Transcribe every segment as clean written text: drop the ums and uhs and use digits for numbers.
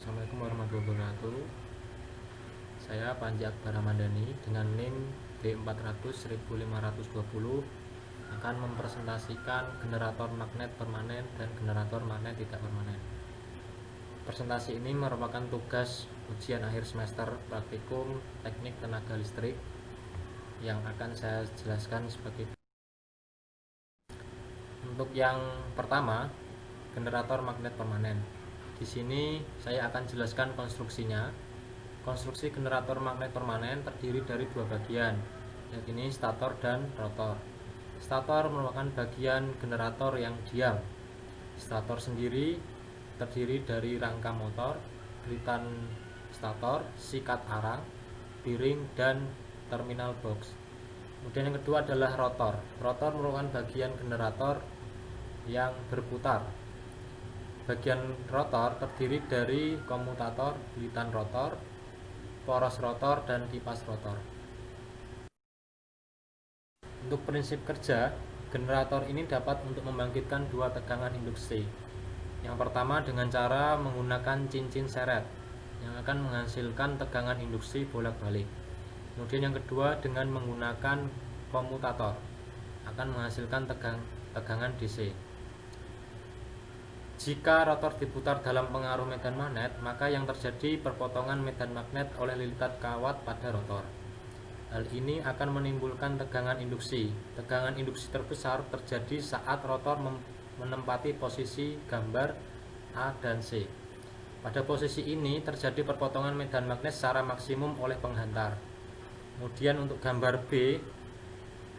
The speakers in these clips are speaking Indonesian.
Assalamualaikum warahmatullahi wabarakatuh. Saya Panji Akbar Ramadhani dengan NIM D400-1520 akan mempresentasikan generator magnet permanen dan generator magnet tidak permanen. Presentasi ini merupakan tugas ujian akhir semester praktikum teknik tenaga listrik yang akan saya jelaskan sebagai. Untuk yang pertama, generator magnet permanen. Di sini saya akan jelaskan konstruksinya. Konstruksi generator magnet permanen terdiri dari dua bagian, yakni stator dan rotor. Stator merupakan bagian generator yang diam. Stator sendiri terdiri dari rangka motor, bilitan stator, sikat arang, piring, dan terminal box. Kemudian yang kedua adalah rotor. Rotor merupakan bagian generator yang berputar. Bagian rotor terdiri dari komutator, bilitan rotor, poros rotor, dan kipas rotor. Untuk prinsip kerja, generator ini dapat untuk membangkitkan dua tegangan induksi. Yang pertama dengan cara menggunakan cincin seret yang akan menghasilkan tegangan induksi bolak-balik. Kemudian yang kedua dengan menggunakan komutator akan menghasilkan tegangan DC. Jika rotor diputar dalam pengaruh medan magnet, maka yang terjadi perpotongan medan magnet oleh lilitan kawat pada rotor. Hal ini akan menimbulkan tegangan induksi. Tegangan induksi terbesar terjadi saat rotor menempati posisi gambar A dan C. Pada posisi ini terjadi perpotongan medan magnet secara maksimum oleh penghantar. Kemudian untuk gambar B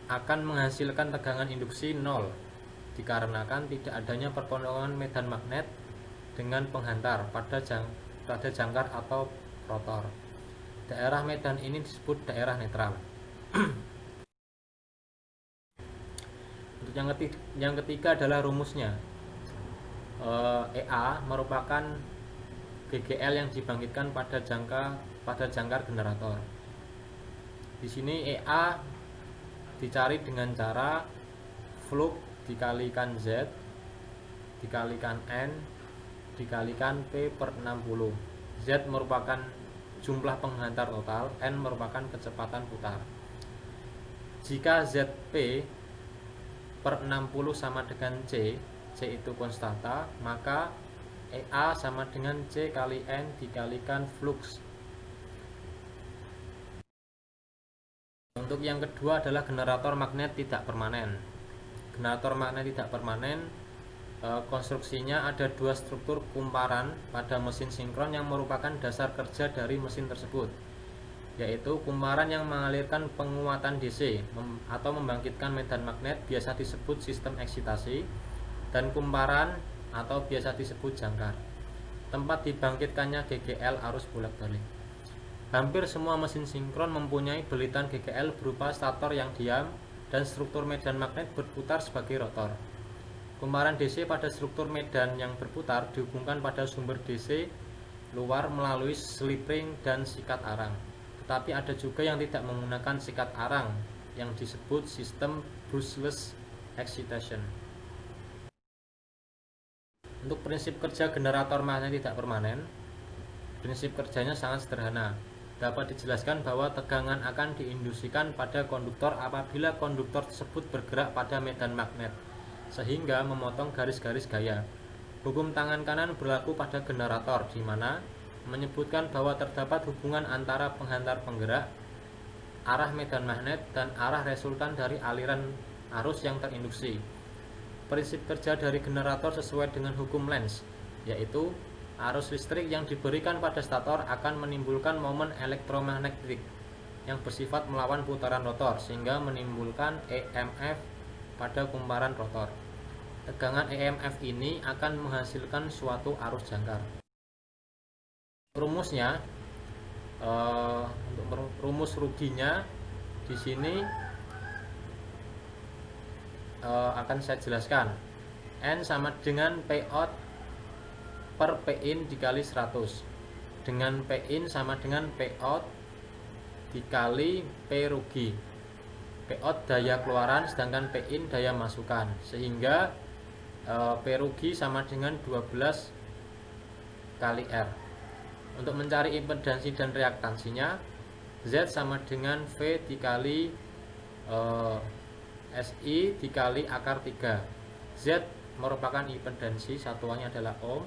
akan menghasilkan tegangan induksi 0 dikarenakan tidak adanya perpotongan medan magnet dengan penghantar pada jangkar atau rotor. Daerah medan ini disebut daerah netral. Untuk yang ketiga adalah rumusnya. EA merupakan GGL yang dibangkitkan pada jangkar generator. Di sini EA dicari dengan cara flux dikalikan Z dikalikan N dikalikan P per 60. Z merupakan jumlah penghantar total, N merupakan kecepatan putar. Jika ZP per 60 sama dengan C, C itu konstanta, maka EA sama dengan C kali N dikalikan flux. Untuk yang kedua adalah generator magnet tidak permanen. Generator magnet tidak permanen konstruksinya ada dua struktur kumparan pada mesin sinkron yang merupakan dasar kerja dari mesin tersebut, yaitu kumparan yang mengalirkan penguatan DC atau membangkitkan medan magnet biasa disebut sistem eksitasi, dan kumparan atau biasa disebut jangkar. Tempat dibangkitkannya GGL arus bolak-balik. Hampir semua mesin sinkron mempunyai belitan GGL berupa stator yang diam dan struktur medan magnet berputar sebagai rotor. Kumparan DC pada struktur medan yang berputar dihubungkan pada sumber DC luar melalui slip ring dan sikat arang. Tetapi ada juga yang tidak menggunakan sikat arang yang disebut sistem brushless excitation. Untuk prinsip kerja generator magnet tidak permanen, prinsip kerjanya sangat sederhana. Dapat dijelaskan bahwa tegangan akan diinduksikan pada konduktor apabila konduktor tersebut bergerak pada medan magnet, sehingga memotong garis-garis gaya. Hukum tangan kanan berlaku pada generator, di mana menyebutkan bahwa terdapat hubungan antara penghantar penggerak, arah medan magnet, dan arah resultan dari aliran arus yang terinduksi. Prinsip kerja dari generator sesuai dengan hukum Lenz, yaitu arus listrik yang diberikan pada stator akan menimbulkan momen elektromagnetik yang bersifat melawan putaran rotor, sehingga menimbulkan EMF pada kumparan rotor. Tegangan EMF ini akan menghasilkan suatu arus jangkar. Rumusnya, untuk rumus ruginya di sini akan saya jelaskan. N sama dengan P out per P in dikali 100, dengan P in sama dengan P out dikali P rugi. P out daya keluaran sedangkan P in daya masukan, sehingga P rugi sama dengan 12 kali R. Untuk mencari impedansi dan reaktansinya, Z sama dengan V dikali SI dikali akar 3. Z merupakan impedansi, satuannya adalah ohm.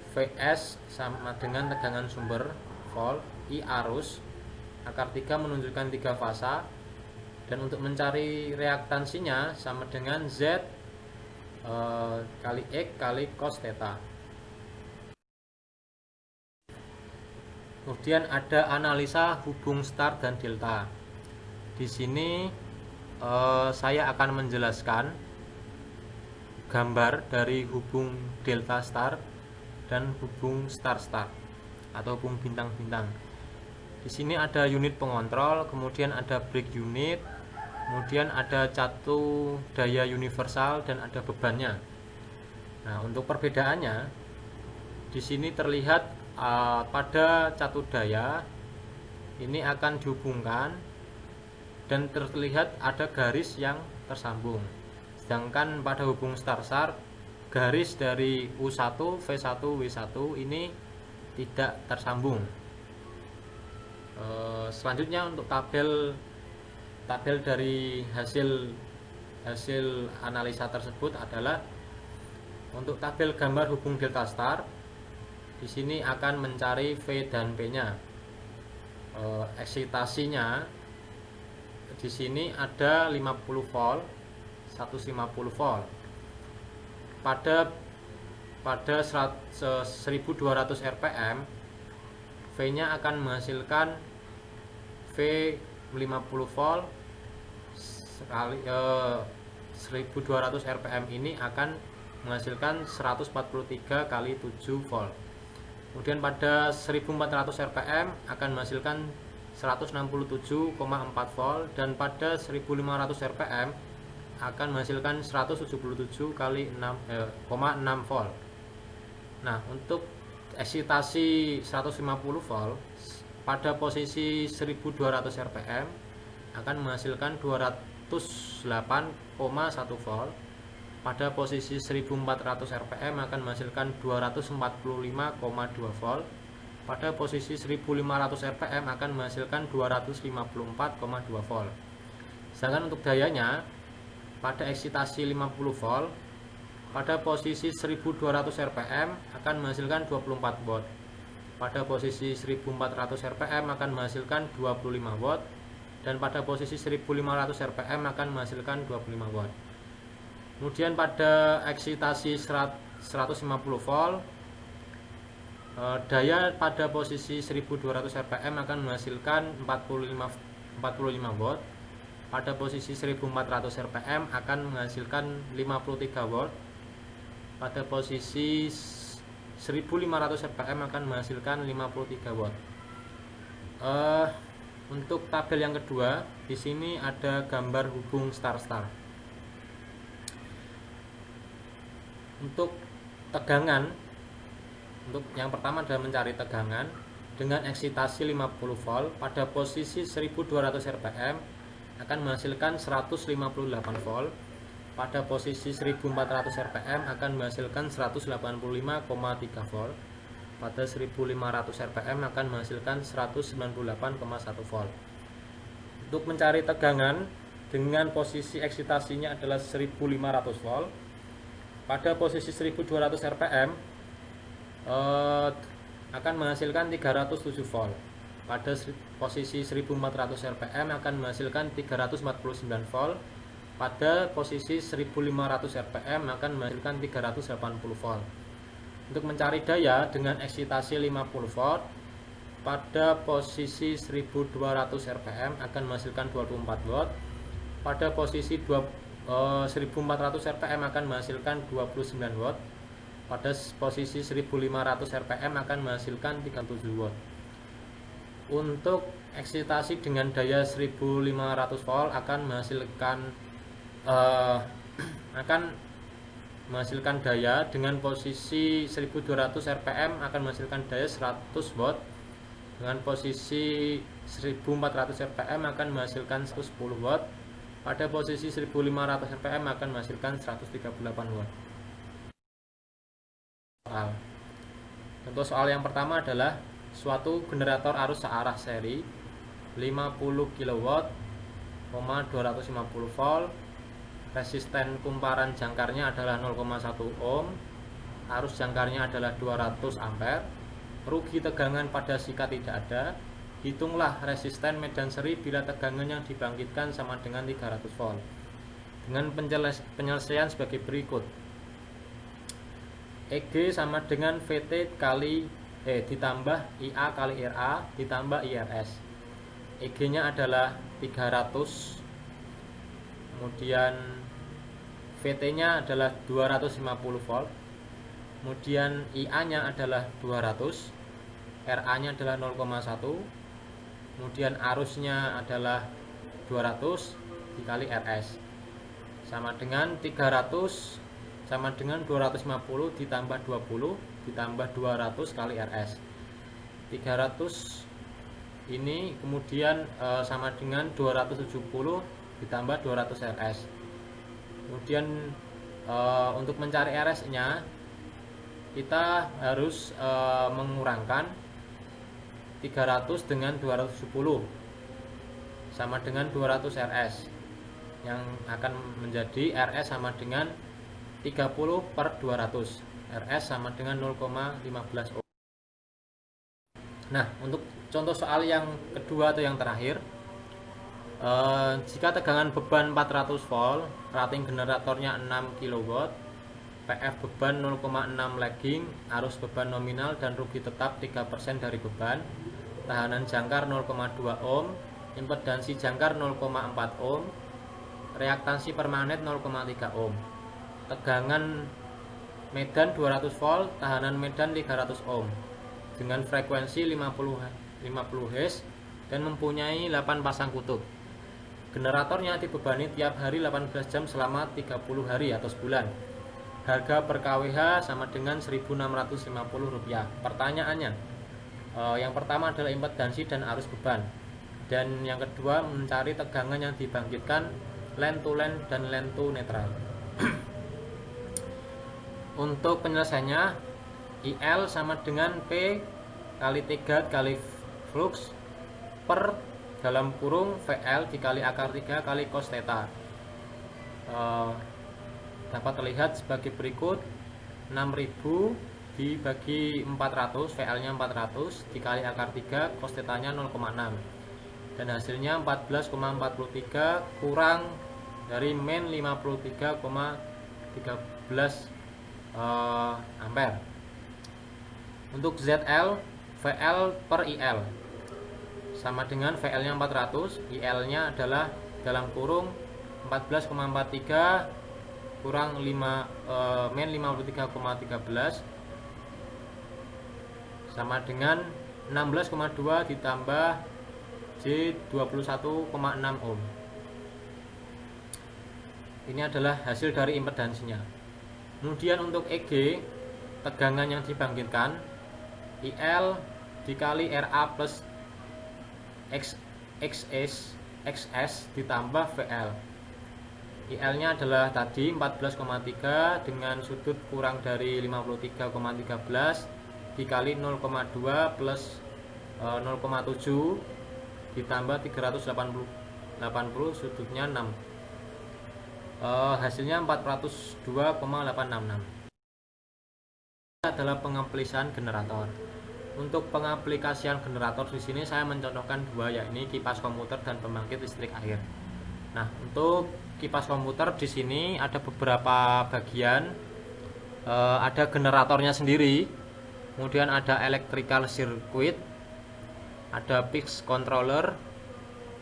Vs sama dengan tegangan sumber volt. I arus. Akar 3 menunjukkan 3 fasa. Dan untuk mencari reaktansinya sama dengan Z kali X kali cos theta. Kemudian ada analisa hubung star dan delta. Di sini saya akan menjelaskan gambar dari hubung delta star dan hubung star-star atau hubung bintang-bintang. Di sini ada unit pengontrol, kemudian ada break unit, kemudian ada catu daya universal dan ada bebannya. Nah, untuk perbedaannya di sini terlihat pada catu daya ini akan dihubungkan dan terlihat ada garis yang tersambung. Sedangkan pada hubung star-star garis dari U1, V1, W1 ini tidak tersambung. Selanjutnya untuk tabel dari hasil analisa tersebut adalah untuk tabel gambar hubung delta star. Di sini akan mencari V dan P-nya. Eksitasinya di sini ada 50 volt, 150 volt. Pada 1200 rpm, V-nya akan menghasilkan V 50 volt sekali 1200 rpm ini akan menghasilkan 143 kali 7 volt. Kemudian pada 1400 rpm akan menghasilkan 167,4 volt, dan pada 1500 rpm akan menghasilkan 177 kali 6,6 volt. Nah, untuk eksitasi 150 volt pada posisi 1200 rpm akan menghasilkan 208,1 volt. Pada posisi 1400 rpm akan menghasilkan 245,2 volt. Pada posisi 1500 rpm akan menghasilkan 254,2 volt. Sedangkan untuk dayanya pada eksitasi 50 volt pada posisi 1200 rpm akan menghasilkan 24 watt. Pada posisi 1400 rpm akan menghasilkan 25 watt, dan pada posisi 1500 rpm akan menghasilkan 25 watt. Kemudian pada eksitasi 150 volt daya pada posisi 1200 rpm akan menghasilkan 45 watt. Pada posisi 1400 rpm akan menghasilkan 53 watt. Pada posisi 1500 rpm akan menghasilkan 53 watt. Untuk tabel yang kedua, di sini ada gambar hubung star-star. Untuk tegangan, untuk yang pertama adalah mencari tegangan dengan eksitasi 50 volt pada posisi 1200 rpm akan menghasilkan 158 volt. Pada posisi 1400 rpm akan menghasilkan 185,3 volt. Pada 1500 rpm akan menghasilkan 198,1 volt. Untuk mencari tegangan dengan posisi eksitasinya adalah 1500 volt. Pada posisi 1200 rpm akan menghasilkan 307 volt. Pada posisi 1400 rpm akan menghasilkan 349 volt. Pada posisi 1500 rpm akan menghasilkan 380 volt. Untuk mencari daya dengan eksitasi 50 volt pada posisi 1200 rpm akan menghasilkan 24 watt. Pada posisi 1400 rpm akan menghasilkan 29 watt. Pada posisi 1500 rpm akan menghasilkan 37 watt. Untuk eksitasi dengan daya 1500 volt akan menghasilkan daya dengan posisi 1200 rpm akan menghasilkan daya 100 watt. Dengan posisi 1400 rpm akan menghasilkan 110 watt. Pada posisi 1500 rpm akan menghasilkan 138 watt. Contoh soal yang pertama adalah suatu generator arus searah seri 50 kW, 250 volt, resisten kumparan jangkarnya adalah 0,1 ohm, arus jangkarnya adalah 200 ampere, rugi tegangan pada sikat tidak ada. Hitunglah resisten medan seri bila tegangan yang dibangkitkan sama dengan 300 volt. Dengan penyelesaian sebagai berikut. EG sama dengan VT kali ditambah IA kali RA ditambah IRS. EG nya adalah 300, kemudian VT nya adalah 250 volt, kemudian IA nya adalah 200, RA nya adalah 0,1, kemudian arusnya adalah 200 dikali RS sama dengan 300 sama dengan 250 ditambah 20 ditambah 200 kali RS. 300 ini kemudian sama dengan 270 ditambah 200 RS. Kemudian untuk mencari RS nya kita harus mengurangkan 300 dengan 270 sama dengan 200 RS, yang akan menjadi RS sama dengan 30 per 200. RS sama dengan 0,15 ohm. Nah, untuk contoh soal yang kedua atau yang terakhir, jika tegangan beban 400 volt, rating generatornya 6 kW, PF beban 0,6 lagging, arus beban nominal dan rugi tetap 3% dari beban, tahanan jangkar 0,2 ohm, impedansi jangkar 0,4 ohm, reaktansi permanen 0,3 ohm, tegangan medan 200 volt, tahanan medan 300 ohm, dengan frekuensi 50 Hz dan mempunyai 8 pasang kutub. Generatornya dibebani tiap hari 18 jam selama 30 hari atau sebulan. Harga per kWh sama dengan Rp1.650. Pertanyaannya, yang pertama adalah impedansi dan arus beban, dan yang kedua mencari tegangan yang dibangkitkan line to line dan line to netral. Untuk penyelesaiannya, IL sama dengan P kali 3 kali flux per dalam kurung VL dikali akar 3 kali cos theta. Dapat terlihat sebagai berikut: 6000 dibagi 400, VL nya 400 dikali akar 3, cos theta nya 0,6, dan hasilnya 14,43 kurang dari min 53,13 ampere. Untuk ZL, VL per IL sama dengan VL nya 400, IL nya adalah dalam kurung 14,43 kurang min 53,13 sama dengan 16,2 ditambah J 21,6 ohm. Ini adalah hasil dari impedansinya. Kemudian untuk EG, tegangan yang dibangkitkan IL dikali RA plus XS ditambah VL. IL nya adalah tadi 14,3 dengan sudut kurang dari 53,13 dikali 0,2 plus 0,7 ditambah 380 sudutnya 6, hasilnya 402,866. Adalah pengaplikasian generator. Untuk pengaplikasian generator di sini saya mencontohkan dua, yakni kipas komputer dan pembangkit listrik air. Nah, untuk kipas komputer di sini ada beberapa bagian, ada generatornya sendiri, kemudian ada electrical circuit, ada fixed controller,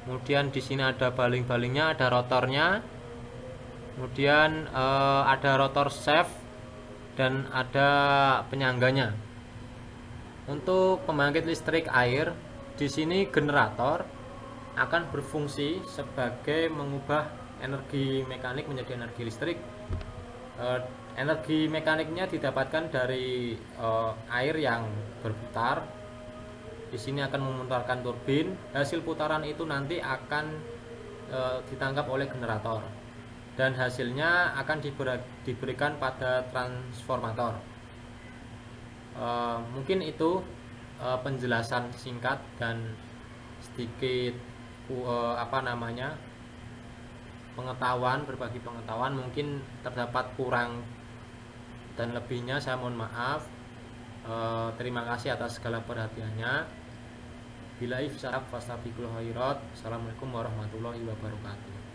kemudian di sini ada baling-balingnya, ada rotornya, kemudian ada rotor shaft dan ada penyangganya. Untuk pembangkit listrik air, di sini generator akan berfungsi sebagai mengubah energi mekanik menjadi energi listrik. Energi mekaniknya didapatkan dari air yang berputar. Di sini akan memutarkan turbin. Hasil putaran itu nanti akan ditangkap oleh generator, dan hasilnya akan diberikan pada transformator. Mungkin itu penjelasan singkat dan sedikit berbagi pengetahuan. Mungkin terdapat kurang dan lebihnya saya mohon maaf. Terima kasih atas segala perhatiannya. Billahi fisarab fastabiqul khairat. Assalamualaikum warahmatullahi wabarakatuh.